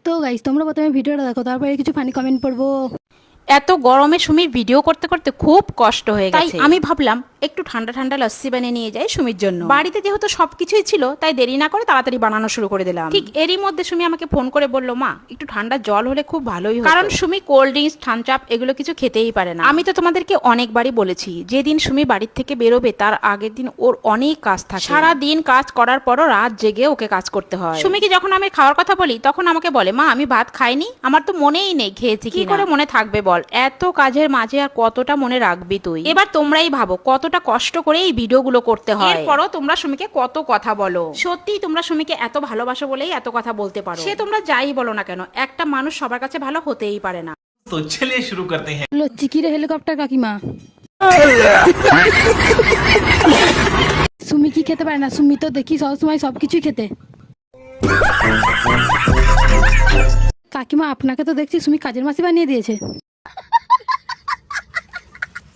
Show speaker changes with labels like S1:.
S1: তো গাইস তোমরা প্রথমে ভিডিওটা দেখো, তারপরে কিছু ফানি কমেন্ট পড়বো।
S2: এত গরমে সুমির ভিডিও করতে করতে খুব কষ্ট হয়ে গেছে, তাই আমি ভাবলাম একটু ঠান্ডা ঠান্ডা লস্যি বানিয়ে নিয়ে যাই সুমির জন্য। বাড়িতে যেহেতু সবকিছুই ছিল তাই দেরি না করে তাড়াতাড়ি বানানো শুরু করে দিলাম। ঠিক এরই মধ্যে সুমি আমাকে ফোন করে বলল, মা একটু ঠান্ডা জল হলে খুব ভালোই হয়, কারণ Sumi cold drinks Thums Up এগুলো কিছু খেতেই পারে না। আমি তো তোমাদেরকে অনেকবারই বলেছি, যেদিন সুমি বাড়ির থেকে বেরোবে তার আগের দিন ওর অনেক কাজ থাকে, সারা দিন কাজ করার পরও রাত জেগে ওকে কাজ করতে হয়। সুমিকে যখন আমি খাওয়ার কথা বলি তখন আমাকে বলে, মা আমি ভাত খাইনি, আমার তো মনেই নেই খেয়েছি কি করে মনে থাকবে বল, এত কাজের মাঝে আর কতটা মনে রাখবি তুই। এবার তোমরাই ভাবো কতটা কষ্ট করে এই ভিডিওগুলো করতে হয়, এরপরও তোমরা সুমিকে কত কথা বলো। সত্যি তোমরা সুমিকে এত ভালোবাসো বলেই এত কথা বলতে পারো। সে তোমরা যাই বলো না কেন, একটা মানুষ সবার কাছে ভালো হতেই পারে না।
S3: तो चलिए शुरू करते हैं।
S1: চিকিরে হেলিকপ্টার কাকিমা। সুমি কি খেতে পারে না? সুমি তো দেখি সবসময় সবকিছুই খেতে। কাকিমা আপনাকে তো দেখছি সুমি কাজের মাসি বানিয়ে দিয়েছে।